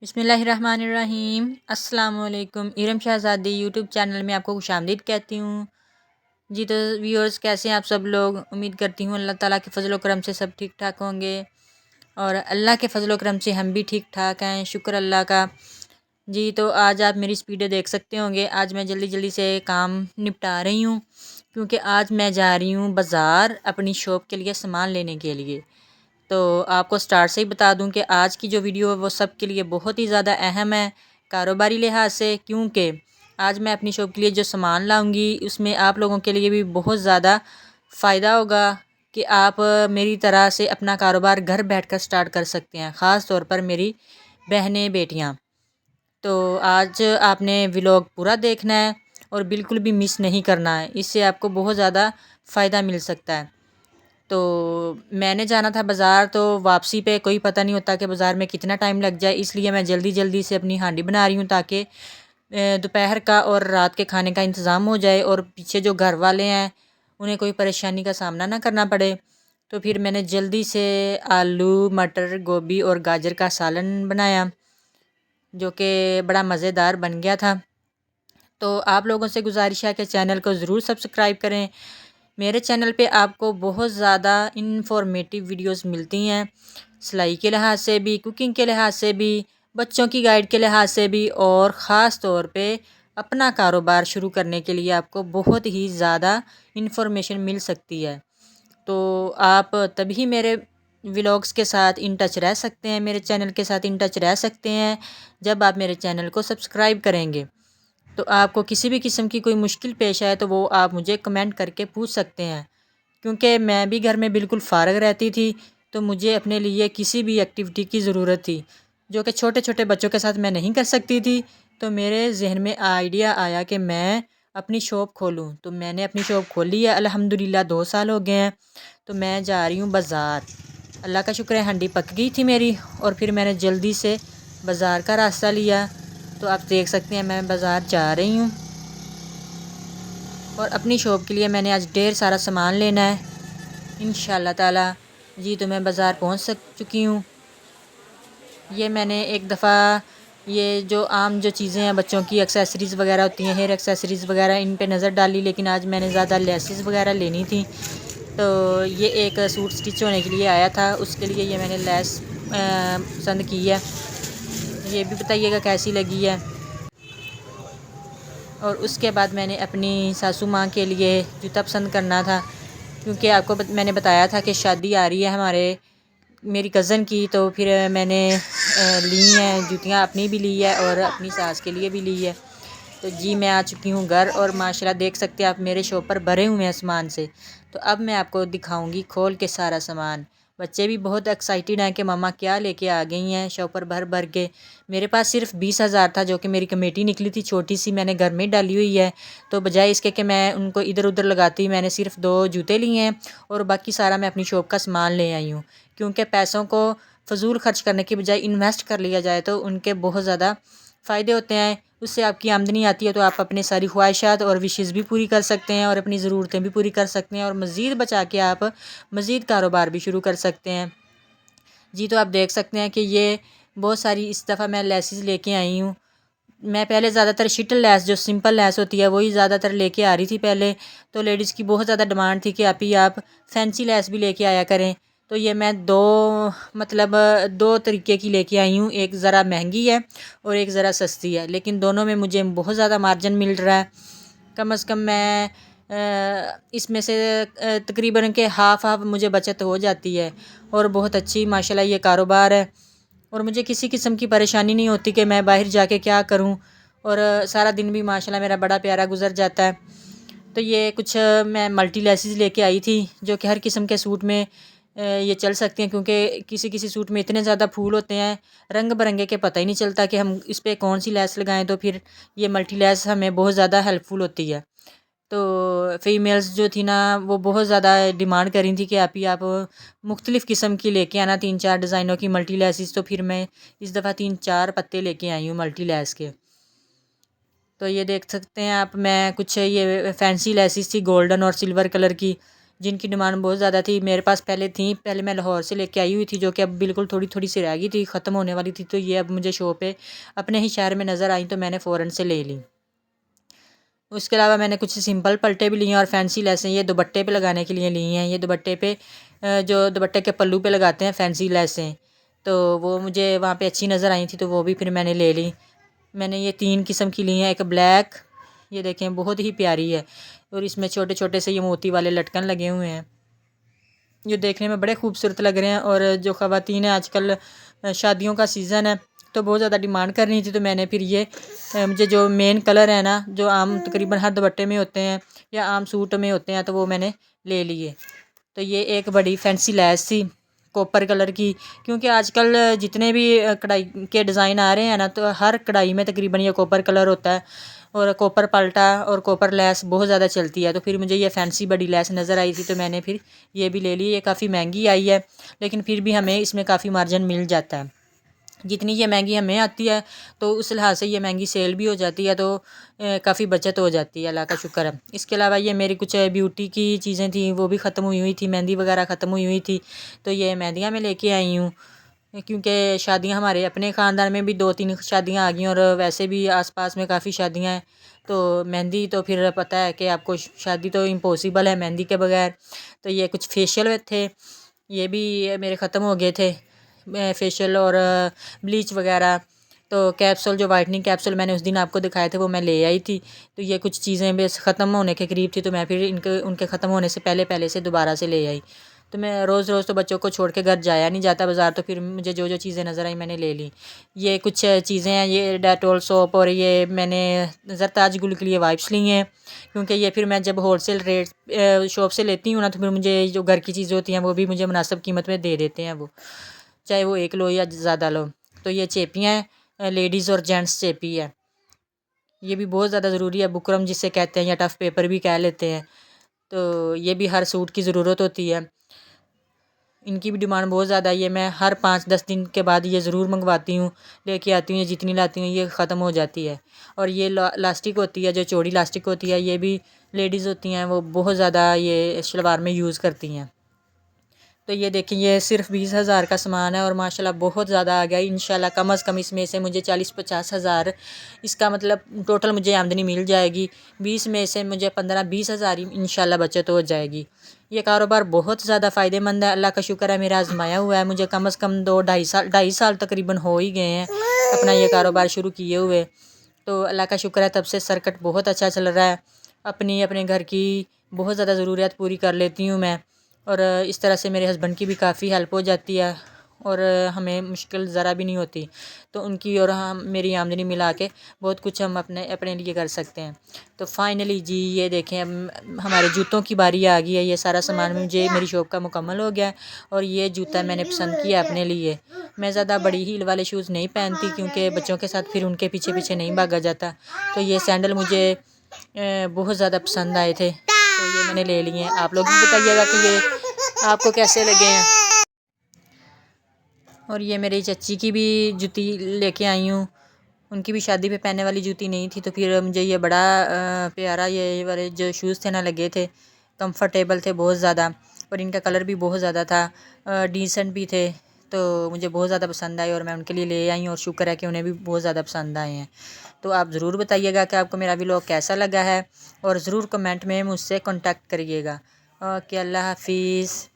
बिस्मिल्लाहिर्रहमानिर्रहीम। अस्सलाम वालेकुम। इरम शहज़ादी यूट्यूब चैनल में आपको खुशामदीद कहती हूँ। जी तो व्यूअर्स, कैसे हैं आप सब लोग? उम्मीद करती हूँ अल्लाह ताला के फ़ज़ल व करम से सब ठीक ठाक होंगे और अल्लाह के फ़ज़ल व करम से हम भी ठीक ठाक हैं, शुक्र अल्लाह का। जी तो आज आप मेरी स्पीडें देख सकते होंगे। आज मैं जल्दी जल्दी से काम निपटा रही हूँ क्योंकि आज मैं जा रही हूँ बाज़ार अपनी शॉप के लिए सामान लेने के लिए। तो आपको स्टार्ट से ही बता दूं कि आज की जो वीडियो है वो सब के लिए बहुत ही ज़्यादा अहम है कारोबारी लिहाज से, क्योंकि आज मैं अपनी शॉप के लिए जो सामान लाऊंगी उसमें आप लोगों के लिए भी बहुत ज़्यादा फ़ायदा होगा कि आप मेरी तरह से अपना कारोबार घर बैठकर स्टार्ट कर सकते हैं, ख़ास तौर पर मेरी बहनें बेटियां। तो आज आपने व्लॉग पूरा देखना है और बिल्कुल भी मिस नहीं करना है, इससे आपको बहुत ज़्यादा फ़ायदा मिल सकता है। तो मैंने जाना था बाज़ार, तो वापसी पे कोई पता नहीं होता कि बाज़ार में कितना टाइम लग जाए, इसलिए मैं जल्दी जल्दी से अपनी हांडी बना रही हूँ ताकि दोपहर का और रात के खाने का इंतज़ाम हो जाए और पीछे जो घर वाले हैं उन्हें कोई परेशानी का सामना ना करना पड़े। तो फिर मैंने जल्दी से आलू मटर गोभी और गाजर का सालन बनाया जो कि बड़ा मज़ेदार बन गया था। तो आप लोगों से गुजारिश है कि चैनल को ज़रूर सब्सक्राइब करें। मेरे चैनल पे आपको बहुत ज़्यादा इन्फॉर्मेटिव वीडियोस मिलती हैं, सिलाई के लिहाज से भी, कुकिंग के लिहाज से भी, बच्चों की गाइड के लिहाज से भी, और ख़ास तौर पे अपना कारोबार शुरू करने के लिए आपको बहुत ही ज़्यादा इन्फॉर्मेशन मिल सकती है। तो आप तभी मेरे व्लॉग्स के साथ इन टच रह सकते हैं, मेरे चैनल के साथ इन टच रह सकते हैं जब आप मेरे चैनल को सब्सक्राइब करेंगे। तो आपको किसी भी किस्म की कोई मुश्किल पेश आए तो वो आप मुझे कमेंट करके पूछ सकते हैं, क्योंकि मैं भी घर में बिल्कुल फ़ारग रहती थी तो मुझे अपने लिए किसी भी एक्टिविटी की ज़रूरत थी जो कि छोटे छोटे बच्चों के साथ मैं नहीं कर सकती थी। तो मेरे जहन में आइडिया आया कि मैं अपनी शॉप खोलूं, तो मैंने अपनी शॉप खोली है। अल्हम्दुलिल्लाह 2 साल हो गए हैं। तो मैं जा रही हूँ बाज़ार। अल्लाह का शुक्र है हंडी पक गई थी मेरी और फिर मैंने जल्दी से बाज़ार का रास्ता लिया। तो आप देख सकते हैं मैं बाज़ार जा रही हूँ और अपनी शॉप के लिए मैंने आज ढेर सारा सामान लेना है इंशाल्लाह ताला। जी तो मैं बाज़ार पहुँच चुकी हूँ। ये मैंने एक दफ़ा ये जो आम जो चीज़ें हैं बच्चों की एक्सेसरीज़ वगैरह होती हैं, हेयर एक्सेसरीज़ वगैरह, इन पे नज़र डाली, लेकिन आज मैंने ज़्यादा लेसेस वगैरह लेनी थी। तो ये एक सूट स्टिच होने के लिए आया था, उसके लिए ये मैंने लेस पसंद की है। ये भी बताइएगा कैसी लगी है। और उसके बाद मैंने अपनी सासू माँ के लिए जूता पसंद करना था, क्योंकि आपको मैंने बताया था कि शादी आ रही है हमारे मेरी कज़न की। तो फिर मैंने ली हैं जूतियाँ, अपनी भी ली है और अपनी सास के लिए भी ली है। तो जी मैं आ चुकी हूँ घर और माशाल्लाह देख सकते हैं आप मेरे शॉप पर भरे हुए हैं सामान से। तो अब मैं आपको दिखाऊंगी खोल के सारा सामान। बच्चे भी बहुत एक्साइटेड हैं कि मम्मा क्या लेके आ गई हैं शॉप पर भर भर के। मेरे पास सिर्फ 20,000 था जो कि मेरी कमेटी निकली थी छोटी सी, मैंने घर में डाली हुई है। तो बजाय इसके कि मैं उनको इधर उधर लगाती, मैंने सिर्फ 2 जूते लिए हैं और बाकी सारा मैं अपनी शॉप का सामान ले आई हूँ। क्योंकि पैसों को फ़जूल खर्च करने की बजाय इन्वेस्ट कर लिया जाए तो उनके बहुत ज़्यादा फ़ायदे होते हैं। उससे आपकी आमदनी आती है तो आप अपने सारी ख्वाहिशात और विशेज़ भी पूरी कर सकते हैं और अपनी ज़रूरतें भी पूरी कर सकते हैं और मज़ीद बचा के आप मज़ीद कारोबार भी शुरू कर सकते हैं। जी तो आप देख सकते हैं कि ये बहुत सारी इस दफ़ा मैं लेसेस लेके आई हूँ। मैं पहले ज़्यादातर शिटल लेस जो सिंपल लेस होती है वही ज़्यादातर लेके आ रही थी पहले। तो लेडीज़ की बहुत ज़्यादा डिमांड थी कि आप फैंसी लेस भी लेके आया करें। तो ये मैं दो मतलब दो तरीके की लेके आई हूँ, एक ज़रा महंगी है और एक ज़रा सस्ती है, लेकिन दोनों में मुझे बहुत ज़्यादा मार्जिन मिल रहा है। कम अज़ कम मैं इसमें से तकरीबन के हाफ़ हाफ़ मुझे बचत हो जाती है और बहुत अच्छी माशाल्लाह ये कारोबार है। और मुझे किसी किस्म की परेशानी नहीं होती कि मैं बाहर जाके क्या करूं, और सारा दिन भी माशाल्लाह मेरा बड़ा प्यारा गुजर जाता है। तो ये कुछ मैं मल्टी लेसेस लेके आई थी जो कि हर किस्म के सूट में ये चल सकती हैं, क्योंकि किसी किसी सूट में इतने ज़्यादा फूल होते हैं रंग बिरंगे के, पता ही नहीं चलता कि हम इस पर कौन सी लेस लगाएं। तो फिर ये मल्टी लेस हमें बहुत ज़्यादा हेल्पफुल होती है। तो फ़ीमेल्स जो थी ना वो बहुत ज़्यादा डिमांड कर रही थी कि आप मुख्तलिफ़ किस्म की लेके आना, 3-4 डिज़ाइनों की मल्टी लेसिस। तो फिर मैं इस दफ़ा 3-4 पत्ते लेके आई हूँ मल्टी लेस के। तो ये देख सकते हैं आप, मैं कुछ ये फैंसी लेसिस थी गोल्डन और सिल्वर कलर की, जिनकी डिमांड बहुत ज़्यादा थी। मेरे पास पहले थी, पहले मैं लाहौर से लेके आई हुई थी, जो कि अब बिल्कुल थोड़ी थोड़ी सी रह गई थी, ख़त्म होने वाली थी। तो ये अब मुझे शॉप पे अपने ही शहर में नज़र आई, तो मैंने फ़ौरन से ले ली। उसके अलावा मैंने कुछ सिंपल पल्टे भी लिए हैं और फैंसी लेसें ये दुपट्टे पे लगाने के लिए ली हैं। ये दुपट्टे पे जो दुपट्टे के पल्लू पे लगाते हैं फैंसी लेसें, तो वो मुझे वहाँ पे अच्छी नज़र आई थी, तो वो भी फिर मैंने ले ली। मैंने ये 3 किस्म की ली हैं। एक ब्लैक, ये देखें बहुत ही प्यारी है, और इसमें छोटे छोटे से ये मोती वाले लटकन लगे हुए हैं, जो देखने में बड़े खूबसूरत लग रहे हैं। और जो ख़वातीन हैं आजकल शादियों का सीज़न है, तो बहुत ज़्यादा डिमांड कर रही थी, तो मैंने फिर ये मुझे जो मेन कलर है ना, जो आम तकरीबन हर दुपट्टे में होते हैं या आम सूट में होते हैं, तो वो मैंने ले लिए। तो ये एक बड़ी फैंसी लैस थी कॉपर कलर की, क्योंकि आजकल जितने भी कढ़ाई के डिज़ाइन आ रहे हैं ना, तो हर कढ़ाई में तकरीबन ये कॉपर कलर होता है, और कॉपर पल्टा और कॉपर लेस बहुत ज़्यादा चलती है। तो फिर मुझे ये फैंसी बड़ी लेस नज़र आई थी, तो मैंने फिर ये भी ले ली। ये काफ़ी महंगी आई है, लेकिन फिर भी हमें इसमें काफ़ी मार्जिन मिल जाता है। जितनी ये महंगी हमें आती है, तो उस लिहाज से ये महंगी सेल भी हो जाती है, तो काफ़ी बचत हो जाती है, अल्लाह का शुक्र है। इसके अलावा ये मेरी कुछ ब्यूटी की चीज़ें थी, वो भी ख़त्म हुई हुई थी, मेहंदी वगैरह ख़त्म हुई हुई थी, तो ये मेहंदियाँ मैं लेके आई हूँ, क्योंकि शादियाँ हमारे अपने ख़ानदान में भी 2-3 शादियाँ आ गई, और वैसे भी आस-पास में काफ़ी शादियाँ हैं। तो मेहंदी तो फिर पता है कि आपको शादी तो इम्पॉसिबल है मेहंदी के बगैर। तो ये कुछ फेशियल थे, ये भी मेरे ख़त्म हो गए थे, फेशियल और ब्लीच वगैरह। तो कैप्सूल, जो वाइटनिंग कैप्सूल मैंने उस दिन आपको दिखाए थे, वो मैं ले आई थी। तो ये कुछ चीज़ें बस ख़त्म होने के करीब थी, तो मैं फिर इनके उनके ख़त्म होने से पहले पहले से दोबारा से ले आई। तो मैं रोज़ रोज़ तो बच्चों को छोड़ के घर जाया नहीं जाता बाज़ार, तो फिर मुझे जो जो चीज़ें नज़र आई मैंने ले ली। ये कुछ चीज़ें हैं, ये डेटॉल सोप, और ये मैंने ज़रताज गुल के लिए वाइप्स ली हैं, क्योंकि ये फिर मैं जब होलसेल रेट शॉप से लेती हूँ ना, तो फिर मुझे जो घर की चीज़ें होती हैं वो भी मुझे मुनासिब कीमत में दे देते हैं वो, चाहे वो एक लो या ज़्यादा लो। तो ये चेपियाँ हैं, लेडीज़ और जेंट्स चेपी है, ये भी बहुत ज़्यादा ज़रूरी है, बुकरम जिसे कहते हैं या टफ़ पेपर भी कह लेते हैं। तो ये भी हर सूट की ज़रूरत होती है, इनकी भी डिमांड बहुत ज़्यादा है। ये मैं हर 5-10 दिन के बाद ये ज़रूर मंगवाती हूँ, लेके आती हूँ, ये जितनी लाती हूँ ये ख़त्म हो जाती है। और ये लास्टिक होती है, जो चौड़ी लास्टिक होती है, ये भी लेडीज़ होती हैं वो बहुत ज़्यादा ये शलवार में यूज़ करती हैं। तो ये देखिए, ये सिर्फ 20,000 का सामान है, और माशाल्लाह बहुत ज़्यादा आ गया। इंशाल्लाह कम अज़ कम इसमें से मुझे 40-50 हज़ार, इसका मतलब टोटल मुझे आमदनी मिल जाएगी। 20 में से मुझे 15-20 हज़ार ही इंशाल्लाह बचत हो जाएगी। ये कारोबार बहुत ज़्यादा फ़ायदेमंद है, अल्लाह का शुक्र है मेरा आजमाया हुआ है। मुझे कम अज़ कम 2-2.5 साल तकरीबन हो ही गए हैं अपना ये कारोबार शुरू किए हुए। तो अल्लाह का शुक्र है, तब से सर्कट बहुत अच्छा चल रहा है। अपने घर की बहुत ज़्यादा ज़रूरियात पूरी कर लेती हूँ मैं, और इस तरह से मेरे हस्बैंड की भी काफ़ी हेल्प हो जाती है, और हमें मुश्किल ज़रा भी नहीं होती। तो उनकी और हम मेरी आमदनी मिला के बहुत कुछ हम अपने अपने लिए कर सकते हैं। तो फाइनली जी ये देखें, अब हमारे जूतों की बारी आ गई है। ये सारा सामान मुझे मेरी शॉप का मुकम्मल हो गया है, और ये जूता मैंने पसंद किया अपने लिए। मैं ज़्यादा बड़ी हील वाले शूज़ नहीं पहनती, क्योंकि बच्चों के साथ फिर उनके पीछे पीछे नहीं भागा जाता। तो ये सैंडल मुझे बहुत ज़्यादा पसंद आए थे, तो ये मैंने ले लिए हैं। आप लोग भी बताइएगा कि ये आपको कैसे लगे हैं। और ये मेरी चच्ची की भी जूती लेके आई हूँ, उनकी भी शादी पे पहनने वाली जूती नहीं थी, तो फिर मुझे ये बड़ा प्यारा ये वाले जो शूज़ थे ना लगे थे, कंफर्टेबल थे बहुत ज़्यादा, और इनका कलर भी बहुत ज़्यादा था, डिसेंट भी थे। तो मुझे बहुत ज़्यादा पसंद आए, और मैं उनके लिए ले आई हूँ, और शुक्र है कि उन्हें भी बहुत ज़्यादा पसंद आए हैं। तो आप ज़रूर बताइएगा कि आपको मेरा व्लॉग कैसा लगा है, और ज़रूर कमेंट में मुझसे कॉन्टैक्ट करिएगा। ओके, अल्लाह हाफिज़।